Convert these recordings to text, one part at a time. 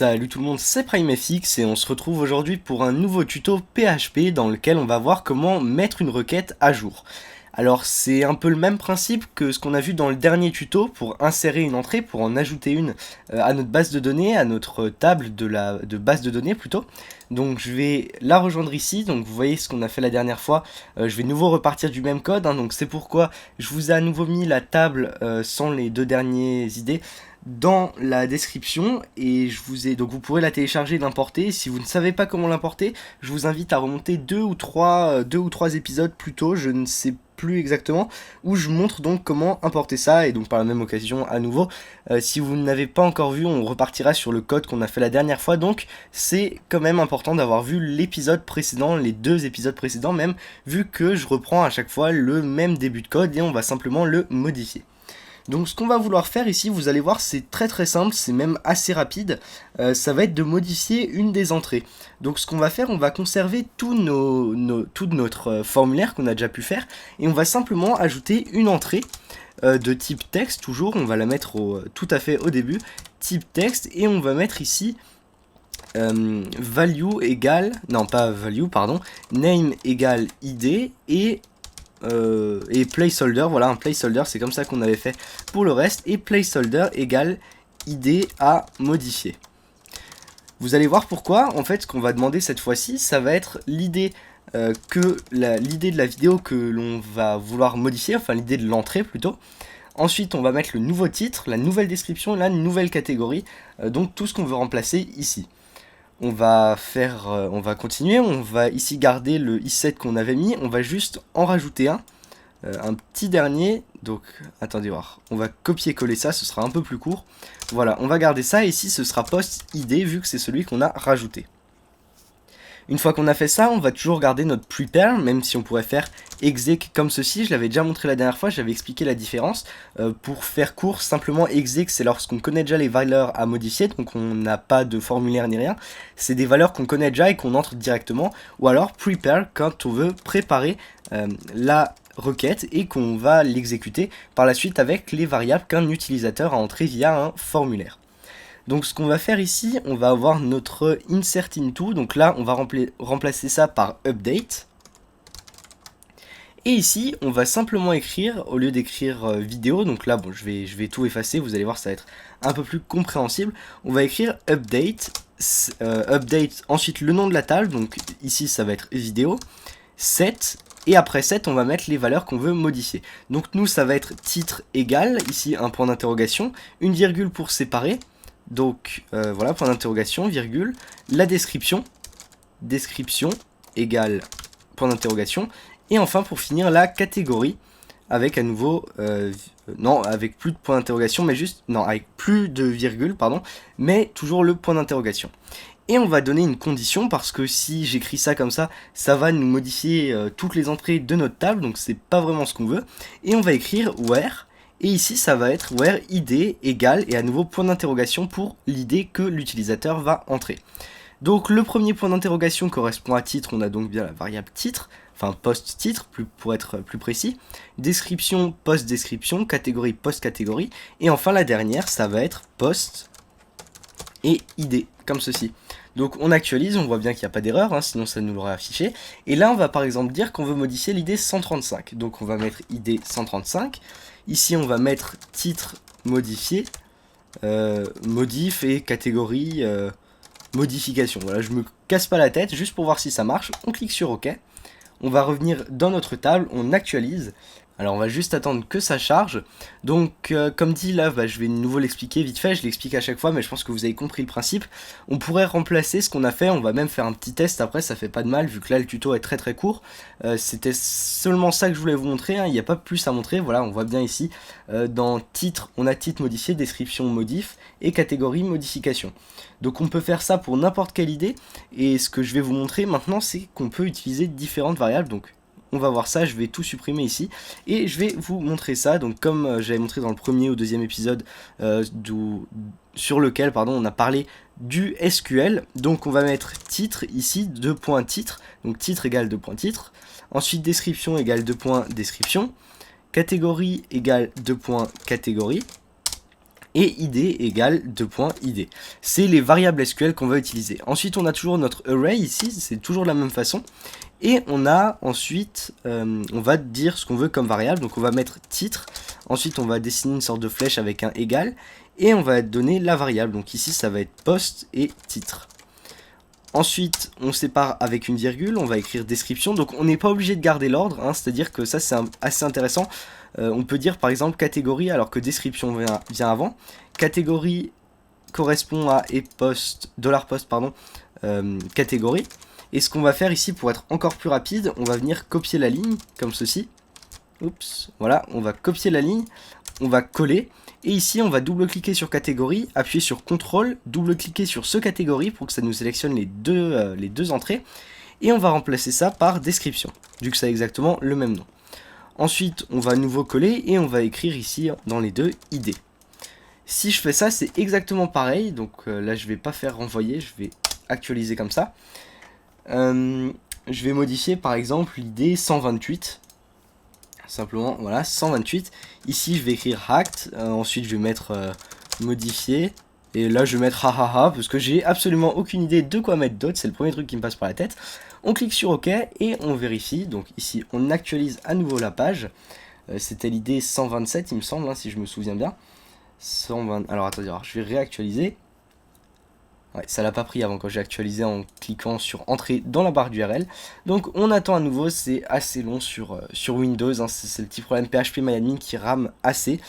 Salut tout le monde, c'est PrimeFX et on se retrouve aujourd'hui pour un nouveau tuto PHP dans lequel on va voir comment mettre une requête à jour. Alors c'est un peu le même principe que ce qu'on a vu dans le dernier tuto pour insérer une entrée, pour en ajouter une à notre base de données, à notre table de base de données plutôt. Donc je vais la rejoindre ici, donc vous voyez ce qu'on a fait la dernière fois, je vais de nouveau repartir du même code, donc c'est pourquoi je vous ai à nouveau mis la table sans les deux dernières idées dans la description et donc vous pourrez la télécharger et l'importer. Si vous ne savez pas comment l'importer, je vous invite à remonter deux ou trois épisodes plus tôt, je ne sais plus exactement, où je montre donc comment importer ça. Et donc par la même occasion à nouveau, si vous n'avez pas encore vu, on repartira sur le code qu'on a fait la dernière fois. Donc c'est quand même important d'avoir vu l'épisode précédent, les deux épisodes précédents même, vu que je reprends à chaque fois le même début de code et on va simplement le modifier. Donc ce qu'on va vouloir faire ici, vous allez voir, c'est très simple, c'est même assez rapide, ça va être de modifier une des entrées. Donc ce qu'on va faire, on va conserver tout notre formulaire qu'on a déjà pu faire, et on va simplement ajouter une entrée de type texte, toujours, on va la mettre tout à fait au début, type texte, et on va mettre ici value égale, non pas value, pardon, name égale id, et placeholder, voilà, un placeholder, c'est comme ça qu'on avait fait pour le reste, et placeholder égale id à modifier. Vous allez voir pourquoi. En fait, ce qu'on va demander cette fois-ci, ça va être l'idée l'idée de la vidéo que l'on va vouloir modifier, enfin l'idée de l'entrée plutôt. Ensuite, on va mettre le nouveau titre, la nouvelle description, la nouvelle catégorie, donc tout ce qu'on veut remplacer ici. On va continuer, on va ici garder le i7 qu'on avait mis, on va juste en rajouter un petit dernier, donc attendez voir, on va copier-coller ça, ce sera un peu plus court. Voilà, on va garder ça, et ici ce sera post id vu que c'est celui qu'on a rajouté. Une fois qu'on a fait ça, on va toujours garder notre prepare, même si on pourrait faire exec comme ceci. Je l'avais déjà montré la dernière fois, j'avais expliqué la différence. Pour faire court, simplement exec, c'est lorsqu'on connaît déjà les valeurs à modifier, donc on n'a pas de formulaire ni rien. C'est des valeurs qu'on connaît déjà et qu'on entre directement. Ou alors prepare quand on veut préparer la requête et qu'on va l'exécuter par la suite avec les variables qu'un utilisateur a entrées via un formulaire. Donc ce qu'on va faire ici, on va avoir notre insert into, donc là on va remplacer ça par update. Et ici on va simplement écrire, au lieu d'écrire vidéo, donc là bon je vais tout effacer, vous allez voir ça va être un peu plus compréhensible. On va écrire update, ensuite le nom de la table, donc ici ça va être vidéo, set, et après set on va mettre les valeurs qu'on veut modifier. Donc nous ça va être titre égal, ici un point d'interrogation, une virgule pour séparer. Donc voilà, point d'interrogation, virgule, la description égale point d'interrogation, et enfin pour finir la catégorie avec à nouveau, non avec plus de point d'interrogation, mais juste, non avec plus de virgule, pardon, mais toujours le point d'interrogation. Et on va donner une condition parce que si j'écris ça comme ça, ça va nous modifier toutes les entrées de notre table, donc c'est pas vraiment ce qu'on veut. Et on va écrire where. Et ici, ça va être where id égale, et à nouveau point d'interrogation pour l'idée que l'utilisateur va entrer. Donc le premier point d'interrogation correspond à titre, on a donc bien la variable titre, enfin post-titre pour être plus précis, description, post-description, catégorie, post-catégorie, et enfin la dernière, ça va être post et id, comme ceci. Donc on actualise, on voit bien qu'il n'y a pas d'erreur, sinon ça nous l'aurait affiché. Et là on va par exemple dire qu'on veut modifier l'id 135, donc on va mettre id 135. Ici on va mettre titre modifié, modif et catégorie modification. Voilà, je me casse pas la tête, juste pour voir si ça marche. On clique sur OK. On va revenir dans notre table, on actualise. Alors on va juste attendre que ça charge. Donc comme dit là, je vais de nouveau l'expliquer vite fait, je l'explique à chaque fois, mais je pense que vous avez compris le principe. On pourrait remplacer ce qu'on a fait, on va même faire un petit test après, ça fait pas de mal, vu que là le tuto est très court. C'était seulement ça que je voulais vous montrer, il n'y a pas plus à montrer, voilà, on voit bien ici, dans titre, on a titre modifié, description modif, et catégorie modification. Donc on peut faire ça pour n'importe quelle idée, et ce que je vais vous montrer maintenant, c'est qu'on peut utiliser différentes variables, donc on va voir ça, je vais tout supprimer ici, et je vais vous montrer ça, donc comme j'avais montré dans le premier ou deuxième épisode sur lequel on a parlé du SQL, donc on va mettre titre ici, 2 points titre, donc titre égale 2 points titre, ensuite description égale 2 points description, catégorie égale 2 points catégorie, et id égale 2.id. C'est les variables SQL qu'on va utiliser. Ensuite, on a toujours notre array ici, c'est toujours de la même façon. Et on a ensuite, on va dire ce qu'on veut comme variable. Donc on va mettre titre. Ensuite, on va dessiner une sorte de flèche avec un égal. Et on va donner la variable. Donc ici, ça va être post et titre. Ensuite, on sépare avec une virgule, on va écrire description, donc on n'est pas obligé de garder l'ordre, hein, c'est-à-dire que ça c'est assez intéressant. On peut dire par exemple catégorie alors que description vient avant. Catégorie correspond à $post, pardon, catégorie. Et ce qu'on va faire ici pour être encore plus rapide, on va venir copier la ligne comme ceci. Oups, voilà, on va copier la ligne, on va coller. Et ici, on va double-cliquer sur catégorie, appuyer sur CTRL, double-cliquer sur ce catégorie pour que ça nous sélectionne les deux entrées. Et on va remplacer ça par description, vu que ça a exactement le même nom. Ensuite, on va à nouveau coller et on va écrire ici dans les deux ID. Si je fais ça, c'est exactement pareil. Donc là, je vais pas faire renvoyer, je vais actualiser comme ça. Je vais modifier par exemple l'ID 128. Simplement, voilà, 128. Ici, je vais écrire hacked. Ensuite, je vais mettre modifier. Et là, je vais mettre hahaha parce que j'ai absolument aucune idée de quoi mettre d'autre. C'est le premier truc qui me passe par la tête. On clique sur OK et on vérifie. Donc ici, on actualise à nouveau la page. C'était l'ID 127, il me semble, hein, si je me souviens bien. 120. Alors, attendez, je vais réactualiser. Ouais, ça l'a pas pris avant quand j'ai actualisé en cliquant sur entrée dans la barre d'URL. Donc on attend à nouveau, c'est assez long sur Windows, hein, c'est le petit problème PHP-MyAdmin qui rame assez.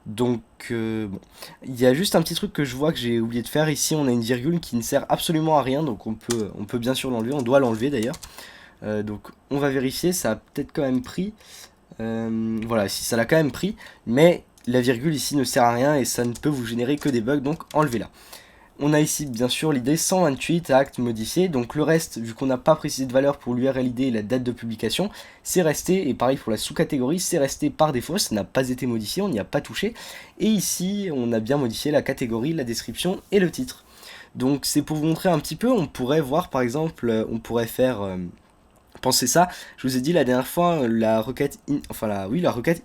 Donc bon, il y a juste un petit truc que je vois que j'ai oublié de faire. Ici on a une virgule qui ne sert absolument à rien, donc on peut bien sûr l'enlever, on doit l'enlever d'ailleurs. Donc on va vérifier, ça a peut-être quand même pris. Voilà, si ça l'a quand même pris, mais la virgule ici ne sert à rien et ça ne peut vous générer que des bugs, donc enlevez-la. On a ici bien sûr l'ID 128 acte modifié, donc le reste, vu qu'on n'a pas précisé de valeur pour l'URL ID et la date de publication, c'est resté, et pareil pour la sous-catégorie, c'est resté par défaut, ça n'a pas été modifié, on n'y a pas touché. Et ici, on a bien modifié la catégorie, la description et le titre. Donc c'est pour vous montrer un petit peu, on pourrait voir par exemple, on pourrait faire... Pensez ça, je vous ai dit la dernière fois, la requête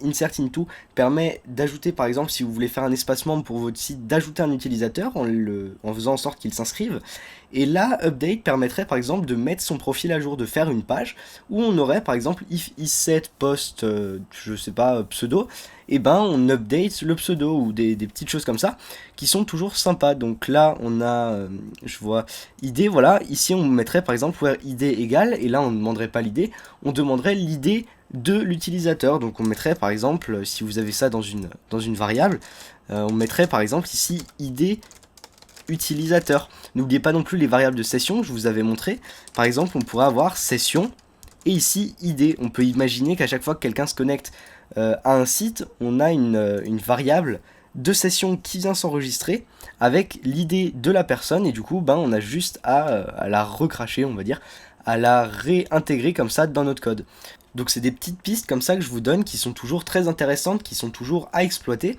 insert into permet d'ajouter par exemple si vous voulez faire un espace membre pour votre site, d'ajouter un utilisateur en faisant en sorte qu'il s'inscrive. Et là, update permettrait par exemple de mettre son profil à jour, de faire une page où on aurait par exemple if isset post, je sais pas, pseudo, et ben on update le pseudo ou des petites choses comme ça qui sont toujours sympas. Donc là on a, je vois ID, voilà, ici on mettrait par exemple where ID égale, et là on ne demanderait pas l'ID, on demanderait l'ID de l'utilisateur. Donc on mettrait par exemple, si vous avez ça dans une variable, on mettrait par exemple ici ID utilisateur. N'oubliez pas non plus les variables de session, je vous avais montré. Par exemple, on pourrait avoir session et ici ID. On peut imaginer qu'à chaque fois que quelqu'un se connecte à un site, on a une variable de session qui vient s'enregistrer avec l'ID de la personne et du coup, on a juste à la recracher, on va dire, à la réintégrer comme ça dans notre code. Donc c'est des petites pistes comme ça que je vous donne qui sont toujours très intéressantes, qui sont toujours à exploiter.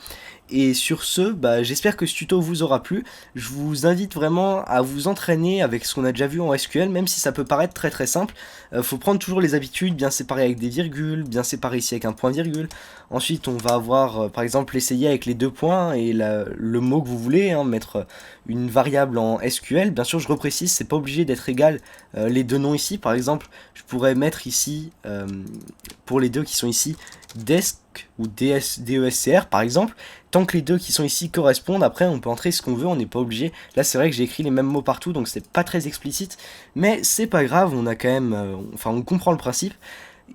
Et sur ce, j'espère que ce tuto vous aura plu. Je vous invite vraiment à vous entraîner avec ce qu'on a déjà vu en SQL, même si ça peut paraître très très simple. Faut prendre toujours les habitudes, bien séparer avec des virgules, bien séparer ici avec un point virgule. Ensuite on va avoir par exemple essayer avec les deux points et le mot que vous voulez, hein, mettre une variable en SQL. Bien sûr je reprécise, c'est pas obligé d'être égal les deux noms ici. Par exemple je pourrais mettre ici, pour les deux qui sont ici, desk ou DESCR par exemple. Tant que les deux qui sont ici correspondent, après on peut entrer ce qu'on veut, on n'est pas obligé. Là c'est vrai que j'ai écrit les mêmes mots partout, donc c'est pas très explicite, mais c'est pas grave, on a quand même, on comprend le principe.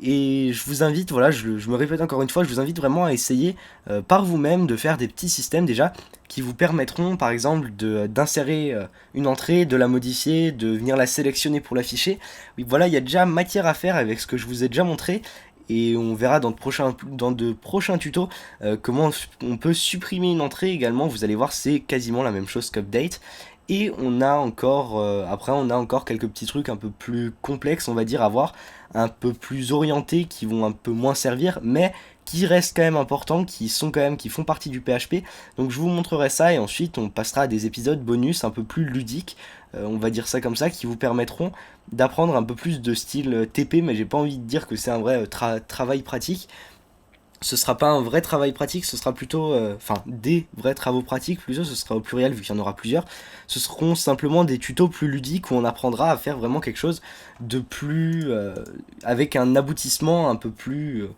Et je vous invite, voilà, je me répète encore une fois, je vous invite vraiment à essayer par vous-même de faire des petits systèmes déjà qui vous permettront par exemple d'insérer une entrée, de la modifier, de venir la sélectionner pour l'afficher. Oui, voilà, il y a déjà matière à faire avec ce que je vous ai déjà montré. Et on verra dans de prochains tutos comment on peut supprimer une entrée également. Vous allez voir, c'est quasiment la même chose qu'Update. Et on a encore, après on a encore quelques petits trucs un peu plus complexes, on va dire, à voir, un peu plus orientés, qui vont un peu moins servir, mais qui restent quand même importants, qui font partie du PHP. Donc je vous montrerai ça et ensuite on passera à des épisodes bonus un peu plus ludiques, on va dire ça comme ça, qui vous permettront d'apprendre un peu plus de style TP, mais j'ai pas envie de dire que c'est un vrai travail pratique. ce sera pas un vrai travail pratique, ce sera plutôt, enfin des vrais travaux pratiques plutôt, ce sera au pluriel vu qu'il y en aura plusieurs. Ce seront simplement des tutos plus ludiques où on apprendra à faire vraiment quelque chose de plus, avec un aboutissement un peu plus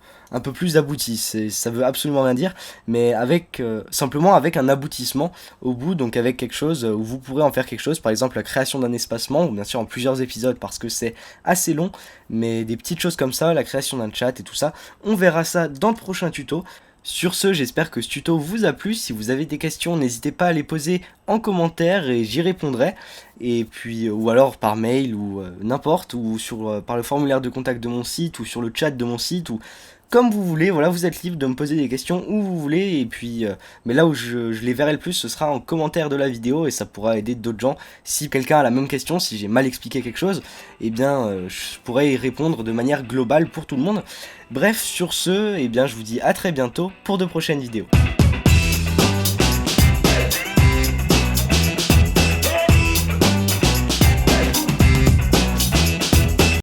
abouti. Ça veut absolument rien dire, mais avec simplement avec un aboutissement au bout, donc avec quelque chose où vous pourrez en faire quelque chose, par exemple la création d'un espacement, ou bien sûr en plusieurs épisodes parce que c'est assez long, mais des petites choses comme ça, la création d'un chat et tout ça. On verra ça dans le prochain tuto. Sur ce, j'espère que ce tuto vous a plu. Si vous avez des questions, n'hésitez pas à les poser en commentaire et j'y répondrai. Et puis, ou alors par mail ou n'importe, ou par le formulaire de contact de mon site, ou sur le chat de mon site, ou comme vous voulez. Voilà, vous êtes libre de me poser des questions où vous voulez. Et puis, mais là où je les verrai le plus, ce sera en commentaire de la vidéo et ça pourra aider d'autres gens. Si quelqu'un a la même question, si j'ai mal expliqué quelque chose, eh bien, je pourrais y répondre de manière globale pour tout le monde. Bref, sur ce, eh bien, je vous dis à très bientôt pour de prochaines vidéos.